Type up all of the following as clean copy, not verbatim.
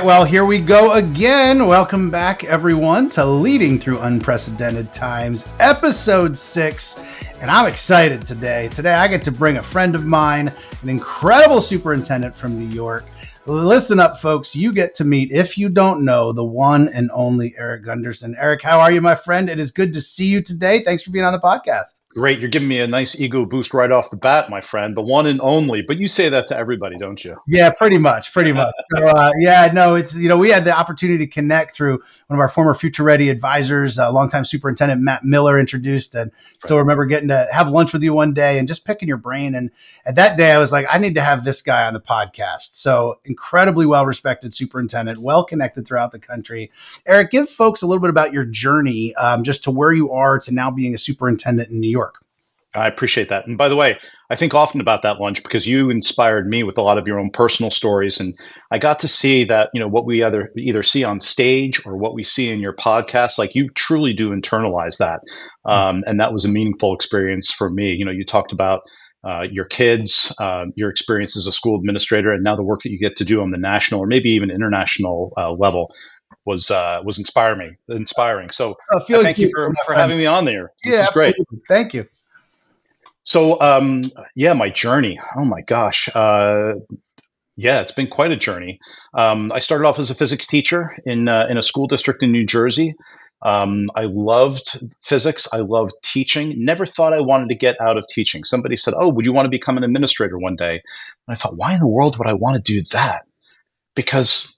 well, here we go again. Welcome back, everyone, to Leading Through Unprecedented Times, episode 6. And I'm excited today. Today, I get to bring a friend of mine, an incredible superintendent from New York. Listen up, folks. You get to meet, if you don't know, the one and only Erik Gundersen. Erik, how are you, my friend? It is good to see you today. Thanks for being on the podcast. Great. You're giving me a nice ego boost right off the bat, my friend. The one and only. But you say that to everybody, don't you? Yeah, pretty much. So, we had the opportunity to connect through one of our former Future Ready advisors, longtime superintendent Matt Miller introduced, and still remember getting to have lunch with you one day and just picking your brain. And at that day, I was like, I need to have this guy on the podcast. So incredibly well-respected superintendent, well-connected throughout the country. Erik, give folks a little bit about your journey, just to where you are to now being a superintendent in New York. I appreciate that. And by the way, I think often about that lunch because you inspired me with a lot of your own personal stories. And I got to see that, what we either see on stage or what we see in your podcast, like you truly do internalize that. And that was a meaningful experience for me. You talked about your kids, your experience as a school administrator, and now the work that you get to do on the national or maybe even international level was inspiring. So thank you for having me on there. This is great. Thank you. So, my journey. Oh my gosh. It's been quite a journey. I started off as a physics teacher in a school district in New Jersey. I loved physics. I loved teaching. Never thought I wanted to get out of teaching. Somebody said, "Oh, would you want to become an administrator one day?" And I thought, why in the world would I want to do that? Because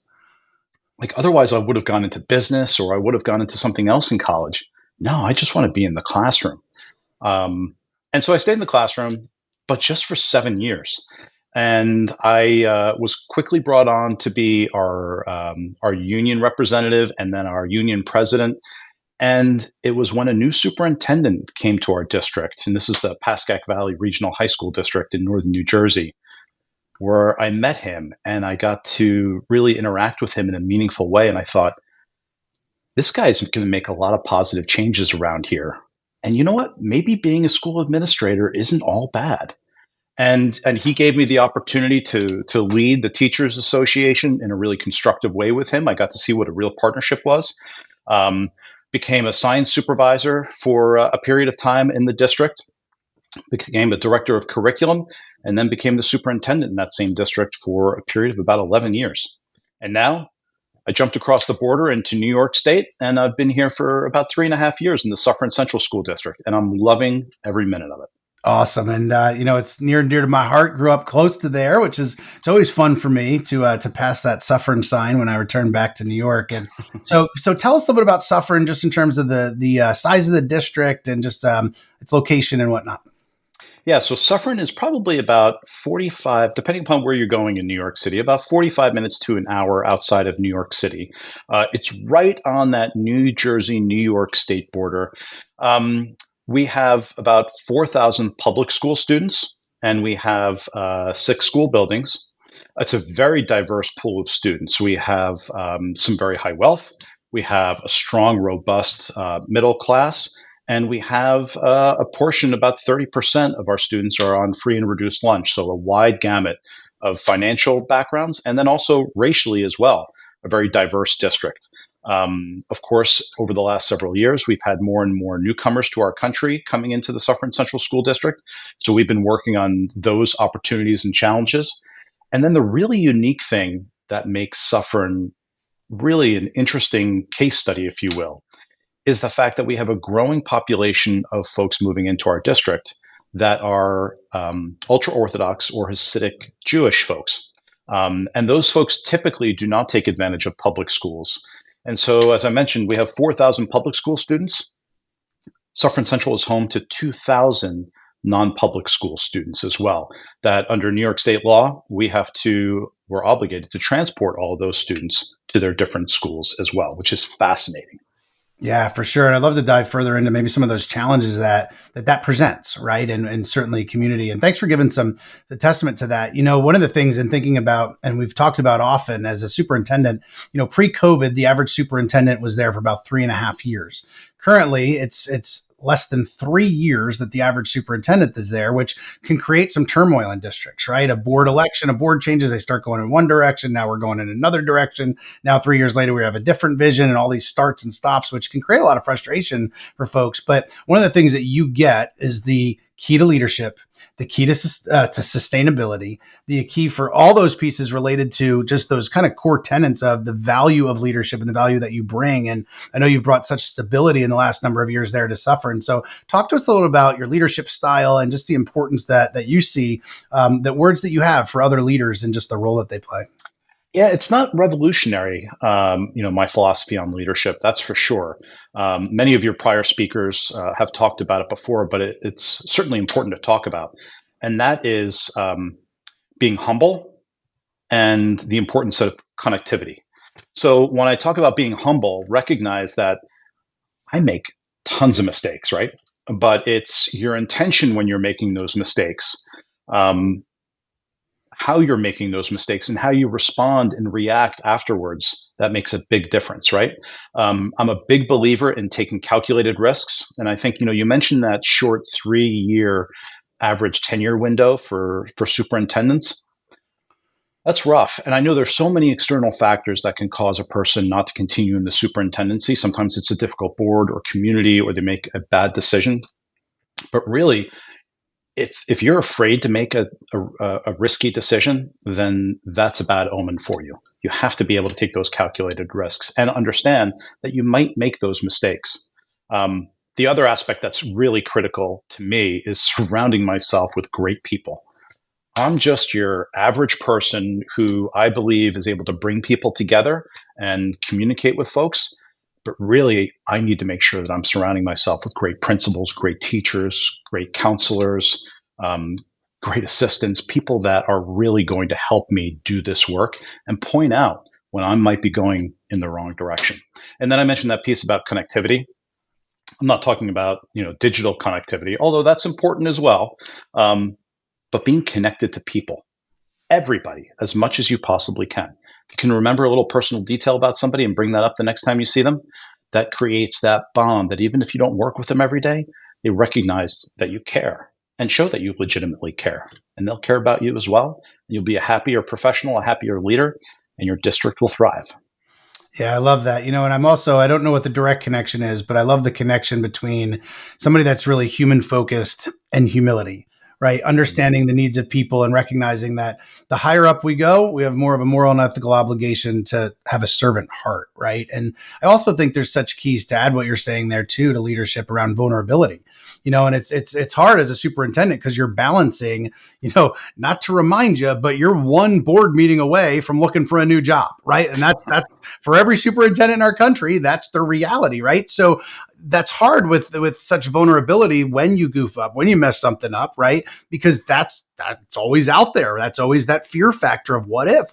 otherwise I would have gone into business or I would have gone into something else in college. No, I just want to be in the classroom. And so I stayed in the classroom, but just for 7 years. And I was quickly brought on to be our union representative and then our union president. And it was when a new superintendent came to our district, and this is the Pascack Valley Regional High School District in northern New Jersey, where I met him and I got to really interact with him in a meaningful way. And I thought, this guy is going to make a lot of positive changes around here. And you know what? Maybe being a school administrator isn't all bad. And he gave me the opportunity to lead the Teachers Association in a really constructive way with him. I got to see what a real partnership was. Became a science supervisor for a period of time in the district. Became a director of curriculum, and then became the superintendent in that same district for a period of about 11 years. And now I jumped across the border into New York State, and I've been here for about 3.5 years in the Suffern Central School District, and I'm loving every minute of it. Awesome. And, it's near and dear to my heart. Grew up close to there, it's always fun for me to pass that Suffern sign when I return back to New York. And so tell us a little bit about Suffern, just in terms of the size of the district and just its location and whatnot. Yeah, so Suffern is probably about 45, depending upon where you're going in New York City, about 45 minutes to an hour outside of New York City. It's right on that New Jersey-New York state border. We have about 4,000 public school students, and we have 6 school buildings. It's a very diverse pool of students. We have some very high wealth. We have a strong, robust middle class. And we have a portion, about 30% of our students are on free and reduced lunch. So a wide gamut of financial backgrounds, and then also racially as well, a very diverse district. Of course, over the last several years, we've had more and more newcomers to our country coming into the Suffern Central School District. So we've been working on those opportunities and challenges. And then the really unique thing that makes Suffern really an interesting case study, if you will, is the fact that we have a growing population of folks moving into our district that are ultra-Orthodox or Hasidic Jewish folks. And those folks typically do not take advantage of public schools. And so, as I mentioned, we have 4,000 public school students. Suffern Central is home to 2,000 non-public school students as well, that under New York state law, we're obligated to transport all of those students to their different schools as well, which is fascinating. Yeah, for sure. And I'd love to dive further into maybe some of those challenges that presents, right? And certainly community. And thanks for giving the testament to that. One of the things in thinking about, and we've talked about often as a superintendent, pre-COVID, the average superintendent was there for about 3.5 years. Currently, it's less than 3 years that the average superintendent is there, which can create some turmoil in districts, right? A board election, a board changes, they start going in one direction. Now we're going in another direction. Now, 3 years later, we have a different vision and all these starts and stops, which can create a lot of frustration for folks. But one of the things that you get is the key to leadership, the key to sustainability, the key for all those pieces related to just those kind of core tenets of the value of leadership and the value that you bring. And I know you've brought such stability in the last number of years there to Suffern. So talk to us a little about your leadership style and just the importance that you see, the words that you have for other leaders and just the role that they play. Yeah, it's not revolutionary, my philosophy on leadership, that's for sure. Many of your prior speakers have talked about it before, but it's certainly important to talk about. And that is being humble and the importance of connectivity. So when I talk about being humble, recognize that I make tons of mistakes, right? But it's your intention when you're making those mistakes. How you're making those mistakes and how you respond and react afterwards, that makes a big difference, right? I'm a big believer in taking calculated risks. And I think, you mentioned that short 3-year average tenure window for superintendents. That's rough. And I know there's so many external factors that can cause a person not to continue in the superintendency. Sometimes it's a difficult board or community, or they make a bad decision. But really, if you're afraid to make a risky decision, then that's a bad omen for you. You have to be able to take those calculated risks and understand that you might make those mistakes. The other aspect that's really critical to me is surrounding myself with great people. I'm just your average person who I believe is able to bring people together and communicate with folks. But really, I need to make sure that I'm surrounding myself with great principals, great teachers, great counselors, great assistants, people that are really going to help me do this work and point out when I might be going in the wrong direction. And then I mentioned that piece about connectivity. I'm not talking about digital connectivity, although that's important as well. But being connected to people, everybody, as much as you possibly can. If you can remember a little personal detail about somebody and bring that up the next time you see them, that creates that bond that even if you don't work with them every day, they recognize that you care and show that you legitimately care. And they'll care about you as well. You'll be a happier professional, a happier leader, and your district will thrive. Yeah, I love that. And I don't know what the direct connection is, but I love the connection between somebody that's really human focused and humility. Right. Understanding the needs of people and recognizing that the higher up we go, we have more of a moral and ethical obligation to have a servant heart. Right. And I also think there's such keys to add what you're saying there too, to leadership around vulnerability. And it's hard as a superintendent because you're balancing, not to remind you, but you're one board meeting away from looking for a new job. Right. And that's for every superintendent in our country. That's the reality. Right. So that's hard with such vulnerability when you goof up, when you mess something up, right? Because that's always out there. That's always that fear factor of what if,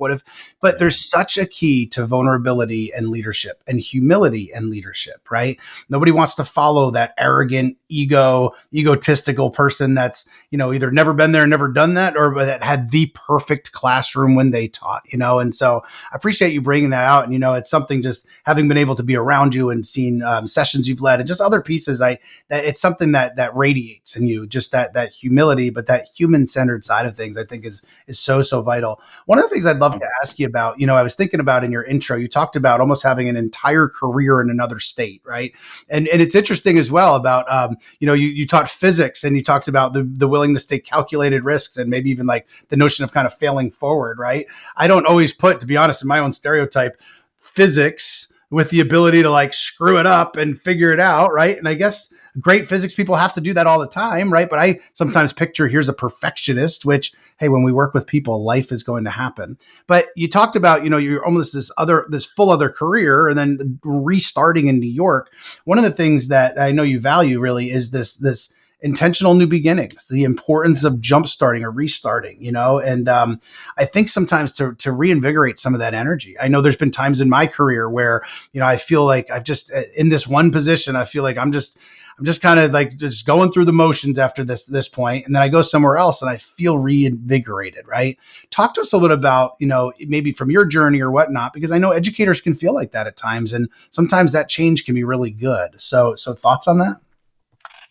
but there's such a key to vulnerability and leadership and humility and leadership, right? Nobody wants to follow that arrogant, egotistical person that's, either never been there, never done that, or that had the perfect classroom when they taught, and so I appreciate you bringing that out. And, it's something just having been able to be around you and seen sessions you've led and just other pieces, that it's something that radiates in you, just that humility, but that human-centered side of things, I think is so vital. One of the things I'd love to ask you about, I was thinking about in your intro, you talked about almost having an entire career in another state, right? And it's interesting as well about, you taught physics and you talked about the willingness to take calculated risks and maybe even like the notion of kind of failing forward, right? I don't always put, to be honest, in my own stereotype, physics with the ability to like screw it up and figure it out, right? And I guess great physics people have to do that all the time, right? But I sometimes picture here's a perfectionist, which, hey, when we work with people, life is going to happen. But you talked about, you're almost this full other career and then restarting in New York. One of the things that I know you value really is this intentional new beginnings, the importance of jumpstarting or restarting, and I think sometimes to reinvigorate some of that energy. I know there's been times in my career where, I feel like I've just in this one position, I feel like I'm just kind of like just going through the motions after this point. And then I go somewhere else and I feel reinvigorated, right? Talk to us a little about, maybe from your journey or whatnot, because I know educators can feel like that at times. And sometimes that change can be really good. So thoughts on that?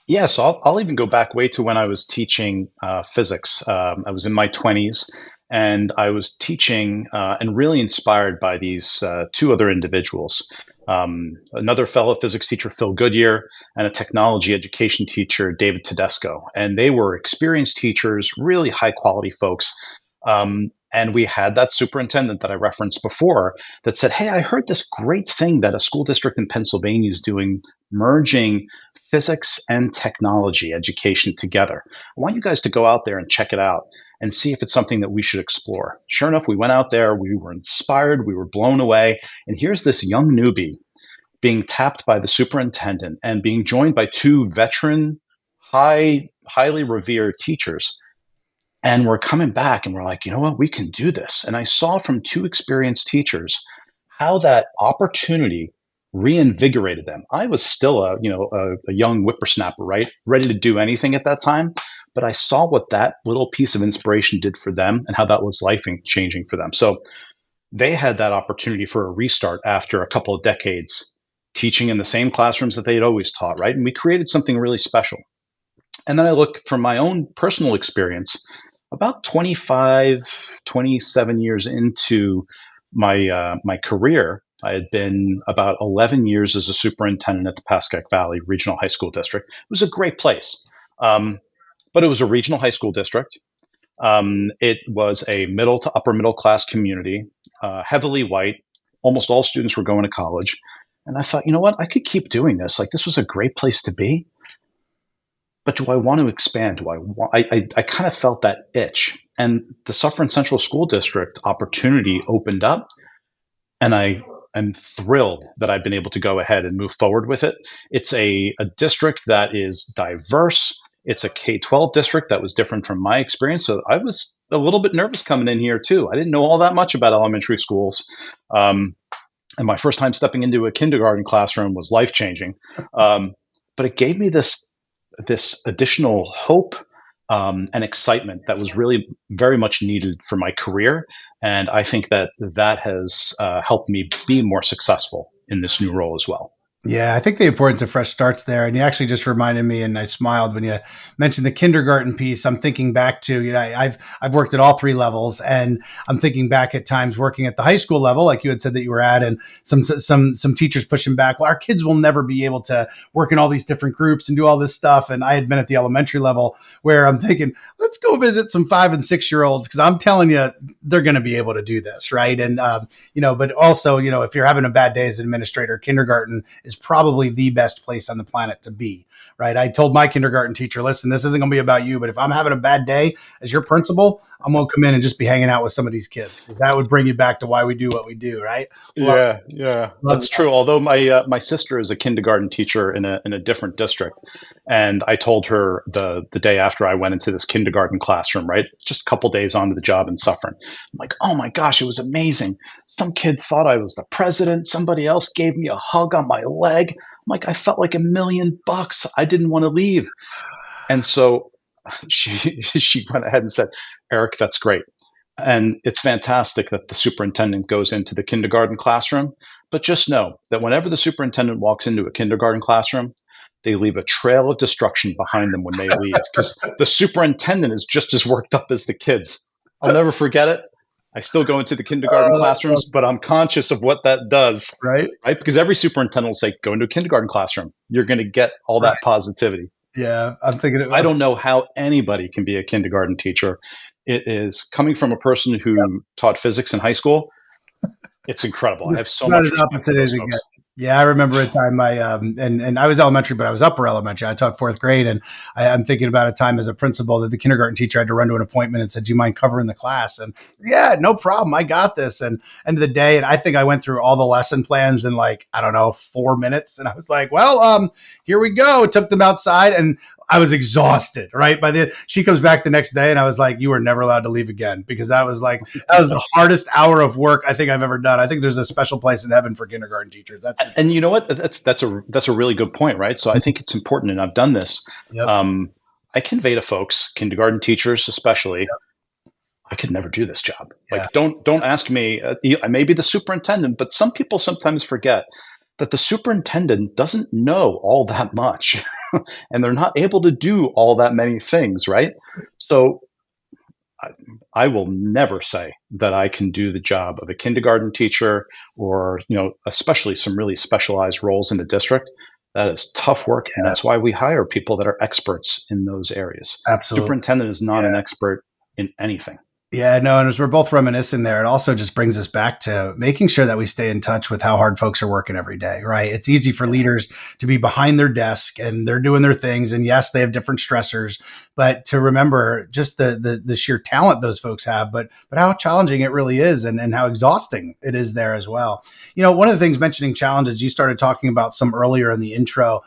Yeah, so I'll even go back way to when I was teaching physics. I was in my 20s and I was teaching and really inspired by these two other individuals. Another fellow physics teacher, Phil Goodyear, and a technology education teacher, David Tedesco. And they were experienced teachers, really high quality folks. And we had that superintendent that I referenced before that said, "Hey, I heard this great thing that a school district in Pennsylvania is doing, merging physics and technology education together. I want you guys to go out there and check it out and see if it's something that we should explore." Sure enough, we went out there, we were inspired, we were blown away. And here's this young newbie being tapped by the superintendent and being joined by two veteran, highly revered teachers. And we're coming back and we're like, you know what, we can do this. And I saw from two experienced teachers how that opportunity reinvigorated them. I was still a young whippersnapper, right? Ready to do anything at that time. But I saw what that little piece of inspiration did for them and how that was life changing for them. So they had that opportunity for a restart after a couple of decades teaching in the same classrooms that they had always taught, right? And we created something really special. And then I look from my own personal experience, about 25, 27 years into my career. I had been about 11 years as a superintendent at the Pascack Valley Regional High School District. It was a great place, but it was a regional high school district. It was a middle to upper middle class community, heavily white. Almost all students were going to college. And I thought, you know what? I could keep doing this. Like, this was a great place to be. But do I want to expand? Do I want? I kind of felt that itch, and the Suffern Central School District opportunity opened up, and I am thrilled that I've been able to go ahead and move forward with it. It's a district that is diverse. It's a K-12 district that was different from my experience, so I was a little bit nervous coming in here too. I didn't know all that much about elementary schools. And my first time stepping into a kindergarten classroom was life changing. But it gave me this additional hope and excitement that was really very much needed for my career. And I think that has helped me be more successful in this new role as well. Yeah, I think the importance of fresh starts there. And you actually just reminded me, and I smiled when you mentioned the kindergarten piece. I'm thinking back to, I've worked at all three levels, and I'm thinking back at times working at the high school level, like you had said that you were at, and some teachers pushing back. Well, our kids will never be able to work in all these different groups and do all this stuff. And I had been at the elementary level where I'm thinking, let's go visit some 5 and 6 year olds, because I'm telling you, they're going to be able to do this, right? And but also, if you're having a bad day as an administrator, kindergarten is probably the best place on the planet to be, right? I told my kindergarten teacher, listen, this isn't going to be about you, but if I'm having a bad day as your principal, I'm going to come in and just be hanging out with some of these kids, because that would bring you back to why we do what we do, right? Love, Yeah, love that's true. Although my sister is a kindergarten teacher in a different district, and I told her the day after I went into this kindergarten classroom, right, just a couple days onto the job in Suffern, I'm like, oh my gosh, it was amazing. Some kid thought I was the president. Somebody else gave me a hug on my leg. I'm like, I felt like $1,000,000. I didn't want to leave, and so she went ahead and said, "Eric, that's great." And it's fantastic that the superintendent goes into the kindergarten classroom. But just know that whenever the superintendent walks into a kindergarten classroom, they leave a trail of destruction behind them when they leave, because the superintendent is just as worked up as the kids. I'll never forget it. I still go into the kindergarten classrooms, but I'm conscious of what that does, right? right? Because every superintendent will say, go into a kindergarten classroom. You're going to get all Right. that positivity. Yeah, I'm thinking. I don't know how anybody can be a kindergarten teacher. It is coming from a person who taught physics in high school. It's incredible. I have so Not much as respect for opposite those as it folks. gets. Yeah, I remember a time and I was elementary, but I was upper elementary. I taught fourth grade, and I'm thinking about a time as a principal that the kindergarten teacher had to run to an appointment and said, "Do you mind covering the class?" And yeah, no problem, I got this. And end of the day, and I think I went through all the lesson plans in, like, I don't know, 4 minutes, and I was like, "Well, here we go." Took them outside, and I was exhausted. Right by the she comes back the next day, and I was like, "You were never allowed to leave again," because that was the hardest hour of work I think I've ever done. I think there's a special place in heaven for kindergarten teachers. And you know what? That's a really good point, right? So I think it's important, and I've done this. Yep. I convey to folks, kindergarten teachers especially, I could never do this job. Yeah. Like, don't ask me. I may be the superintendent, but some people sometimes forget that the superintendent doesn't know all that much. and they're not able to do all that many things, right? So I, I will never say that I can do the job of a kindergarten teacher, or, especially some really specialized roles in the district. That is tough work, and Yeah, that's why we hire people that are experts in those areas. absolutely. Superintendent is not an Yeah. expert in anything. Yeah, no, and as we're both reminiscing there, it also just brings us back to making sure that we stay in touch with how hard folks are working every day, right? It's easy for Yeah. leaders to be behind their desk and they're doing their things. And yes, they have different stressors, but to remember just the sheer talent those folks have, but how challenging it really is, and how exhausting it is there as well. One of the things, mentioning challenges, you started talking about some earlier in the intro.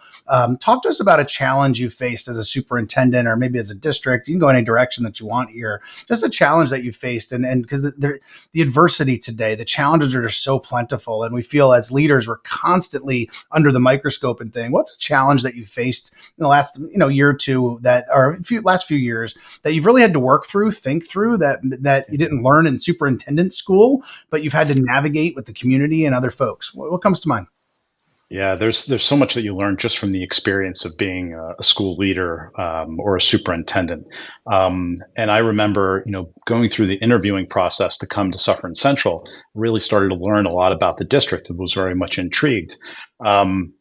Talk to us about a challenge you faced as a superintendent, or maybe as a district. You can go any direction that you want here. Just a challenge that you faced, and because the adversity today, the challenges are just so plentiful, and we feel as leaders we're constantly under the microscope and thing. What's a challenge that you faced in the last year or two, that or last few years, that you've really had to work through, think through, that you didn't learn in superintendent school, but you've had to navigate with the community and other folks? What comes to mind? Yeah, there's so much that you learn just from the experience of being a school leader, or a superintendent. And I remember, going through the interviewing process to come to Suffern Central, really started to learn a lot about the district and was very much intrigued. Um,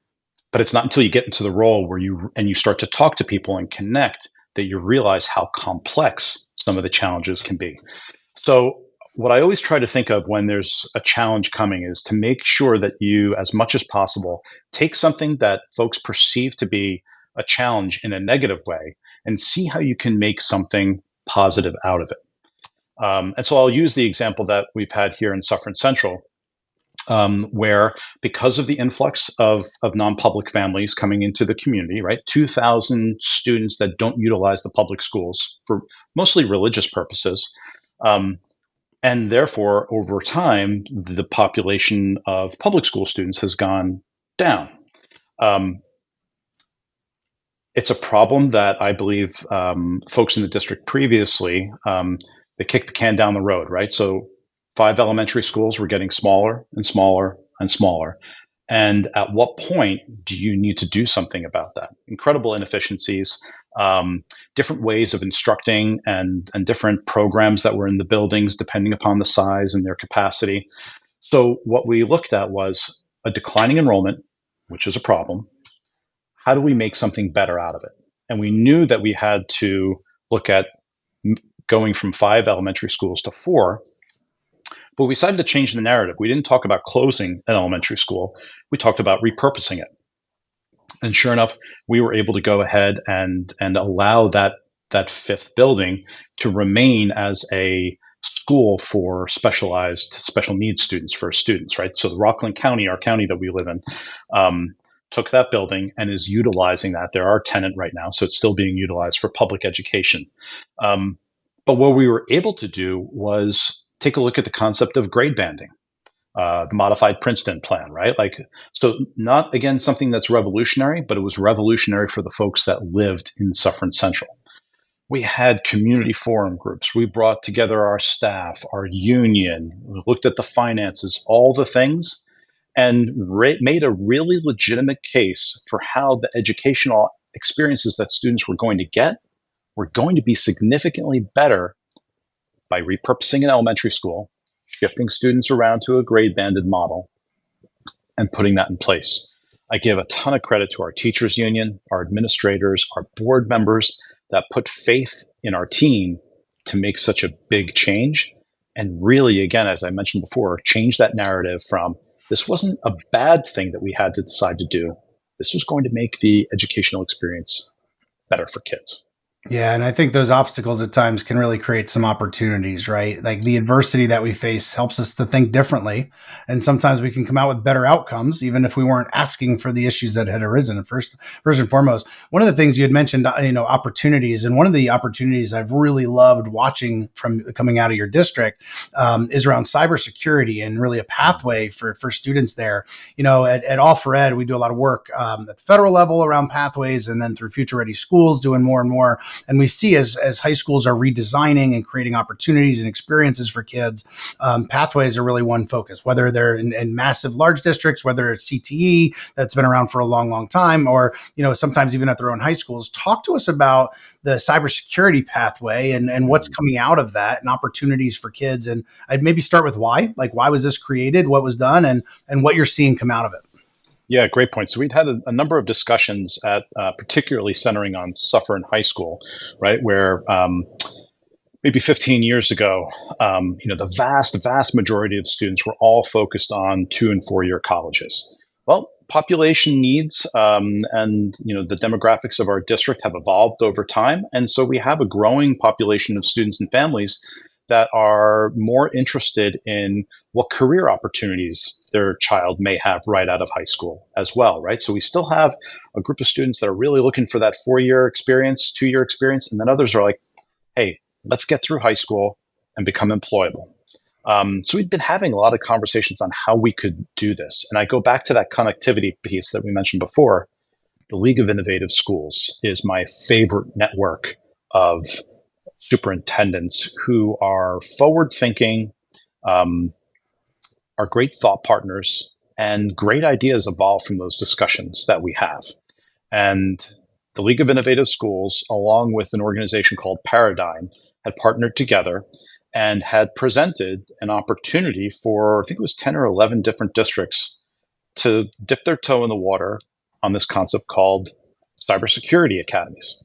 but it's not until you get into the role where you start to talk to people and connect that you realize how complex some of the challenges can be. So, what I always try to think of when there's a challenge coming is to make sure that you, as much as possible, take something that folks perceive to be a challenge in a negative way and see how you can make something positive out of it. And so I'll use the example that we've had here in Suffern Central, where, because of the influx of non-public families coming into the community, right, 2,000 students that don't utilize the public schools for mostly religious purposes, um, and therefore, over time, the population of public school students has gone down. Um, it's a problem that I believe, folks in the district previously, they kicked the can down the road, right? So 5 elementary schools were getting smaller and smaller and smaller. And at what point do you need to do something about that? Incredible inefficiencies, different ways of instructing, and different programs that were in the buildings depending upon the size and their capacity. So what we looked at was a declining enrollment, which is a problem. How do we make something better out of it? And we knew that we had to look at going from 5 elementary schools to 4. But we decided to change the narrative. We didn't talk about closing an elementary school. We talked about repurposing it. And sure enough, we were able to go ahead and allow that 5th building to remain as a school for special needs students, for students, right? So the Rockland County, our county that we live in, took that building and is utilizing that. They're our tenant right now, so it's still being utilized for public education. But what we were able to do was take a look at the concept of grade banding, the modified Princeton plan, right? So not, again, something that's revolutionary, but it was revolutionary for the folks that lived in Suffern Central. We had community forum groups. We brought together our staff, our union, we looked at the finances, all the things, and made a really legitimate case for how the educational experiences that students were going to get were going to be significantly better by repurposing an elementary school, shifting students around to a grade banded model, and putting that in place. I give a ton of credit to our teachers union, our administrators, our board members that put faith in our team to make such a big change. And really, again, as I mentioned before, change that narrative from this wasn't a bad thing that we had to decide to do. This was going to make the educational experience better for kids. Yeah, and I think those obstacles at times can really create some opportunities, right? Like the adversity that we face helps us to think differently. And sometimes we can come out with better outcomes, even if we weren't asking for the issues that had arisen. First and foremost, one of the things you had mentioned, opportunities. And one of the opportunities I've really loved watching from coming out of your district is around cybersecurity, and really a pathway for students there. At All for Ed, we do a lot of work at the federal level around pathways, and then through Future Ready Schools, doing more and more And we see as high schools are redesigning and creating opportunities and experiences for kids, pathways are really one focus, whether they're in massive large districts, whether it's CTE that's been around for a long, long time, or, sometimes even at their own high schools. Talk to us about the cybersecurity pathway and what's coming out of that and opportunities for kids. And I'd maybe start with why, like, why was this created, what was done, and what you're seeing come out of it. Yeah, great point. So we'd had a number of discussions at particularly centering on Suffern High School, right, where maybe 15 years ago, the vast majority of students were all focused on 2 and 4 year colleges. Well, population needs and the demographics of our district have evolved over time, and so we have a growing population of students and families that are more interested in what career opportunities their child may have right out of high school as well, right? So we still have a group of students that are really looking for that 4-year experience, 2-year experience, and then others are like, hey, let's get through high school and become employable. So we've been having a lot of conversations on how we could do this. And I go back to that connectivity piece that we mentioned before. The League of Innovative Schools is my favorite network of superintendents who are forward-thinking, are great thought partners, and great ideas evolve from those discussions that we have. And the League of Innovative Schools, along with an organization called Paradigm, had partnered together and had presented an opportunity for, I think it was 10 or 11 different districts to dip their toe in the water on this concept called cybersecurity academies.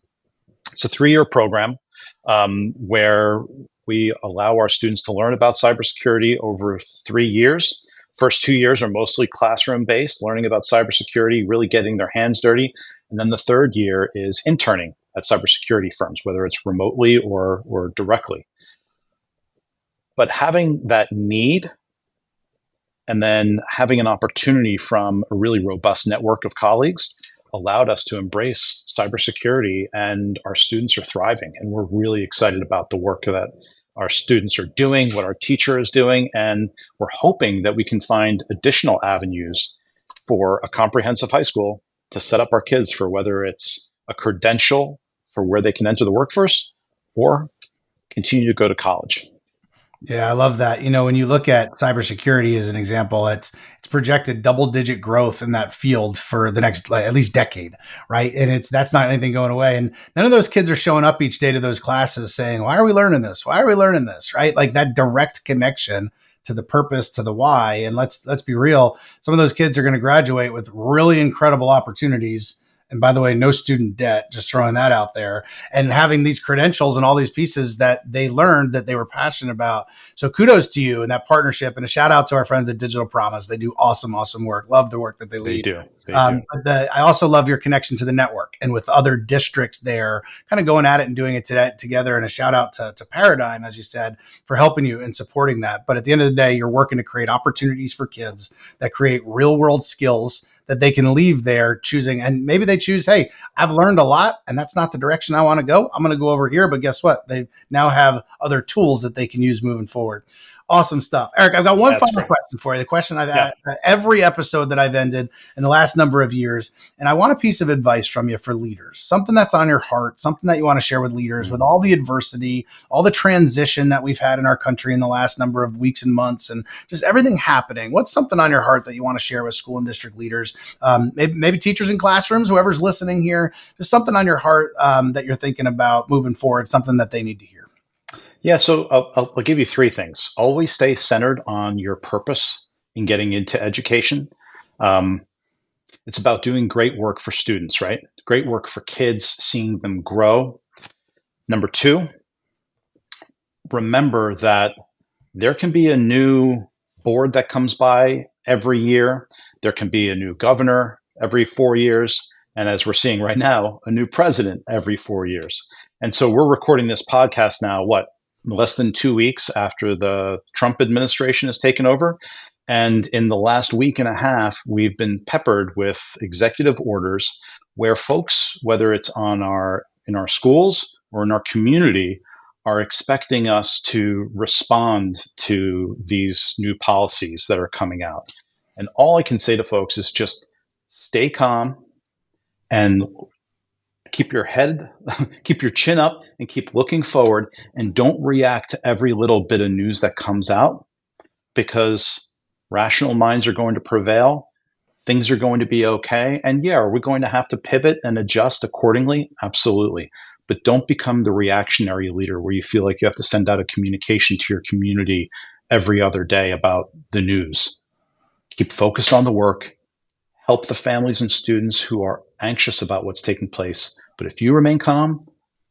It's a 3-year program where we allow our students to learn about cybersecurity over 3 years. First 2 years are mostly classroom-based, learning about cybersecurity, really getting their hands dirty. And then the 3rd year is interning at cybersecurity firms, whether it's remotely or directly. But having that need and then having an opportunity from a really robust network of colleagues allowed us to embrace cybersecurity, and our students are thriving. And we're really excited about the work that our students are doing, what our teacher is doing, and we're hoping that we can find additional avenues for a comprehensive high school to set up our kids for whether it's a credential for where they can enter the workforce or continue to go to college. Yeah, I love that. When you look at cybersecurity as an example, it's projected double-digit growth in that field for the next at least decade, right? And that's not anything going away. And none of those kids are showing up each day to those classes saying, "Why are we learning this? Why are we learning this?" Right? Like that direct connection to the purpose, to the why. And let's be real, some of those kids are going to graduate with really incredible opportunities. And by the way, no student debt, just throwing that out there, and having these credentials and all these pieces that they learned that they were passionate about. So kudos to you and that partnership, and a shout out to our friends at Digital Promise. They do awesome work. Love the work that they lead. They do. I also love your connection to the network and with other districts there, kind of going at it and doing it together. And a shout out to Paradigm, as you said, for helping you and supporting that. But at the end of the day, you're working to create opportunities for kids that create real world skills that they can leave there choosing. And maybe they choose, hey, I've learned a lot and that's not the direction I want to go. I'm going to go over here. But guess what? They now have other tools that they can use moving forward. Awesome stuff. Erik, I've got one final question for you. The question I've had every episode that I've ended in the last number of years. And I want a piece of advice from you for leaders, something that's on your heart, something that you want to share with leaders with all the adversity, all the transition that we've had in our country in the last number of weeks and months, and just everything happening. What's something on your heart that you want to share with school and district leaders, maybe teachers in classrooms, whoever's listening here, just something on your heart that you're thinking about moving forward, something that they need to hear? Yeah, so I'll give you 3 things. Always stay centered on your purpose in getting into education. It's about doing great work for students, right? Great work for kids, seeing them grow. Number 2, remember that there can be a new board that comes by every year. There can be a new governor every 4 years. And as we're seeing right now, a new president every 4 years. And so we're recording this podcast now, less than 2 weeks after the Trump administration has taken over. And in the last week and a half, we've been peppered with executive orders where folks, whether it's in our schools or in our community, are expecting us to respond to these new policies that are coming out. And all I can say to folks is just stay calm and keep your head, keep your chin up, and keep looking forward, and don't react to every little bit of news that comes out, because rational minds are going to prevail. Things are going to be okay. And yeah, are we going to have to pivot and adjust accordingly? Absolutely. But don't become the reactionary leader where you feel like you have to send out a communication to your community every other day about the news. Keep focused on the work. Help the families and students who are anxious about what's taking place. But if you remain calm,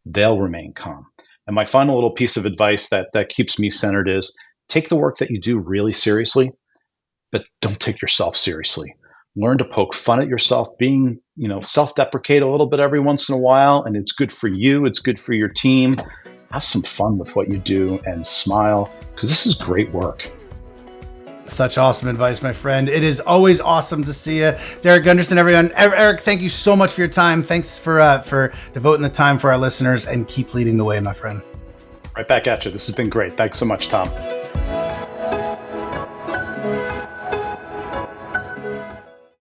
they'll remain calm. And my final little piece of advice that keeps me centered is take the work that you do really seriously, but don't take yourself seriously. Learn to poke fun at yourself, being, self-deprecate a little bit every once in a while. And it's good for you. It's good for your team. Have some fun with what you do and smile, because this is great work. Such awesome advice, my friend. It is always awesome to see you. Erik Gundersen, everyone. Erik, thank you so much for your time. Thanks for devoting the time for our listeners, and keep leading the way, my friend. Right back at you. This has been great. Thanks so much, Tom.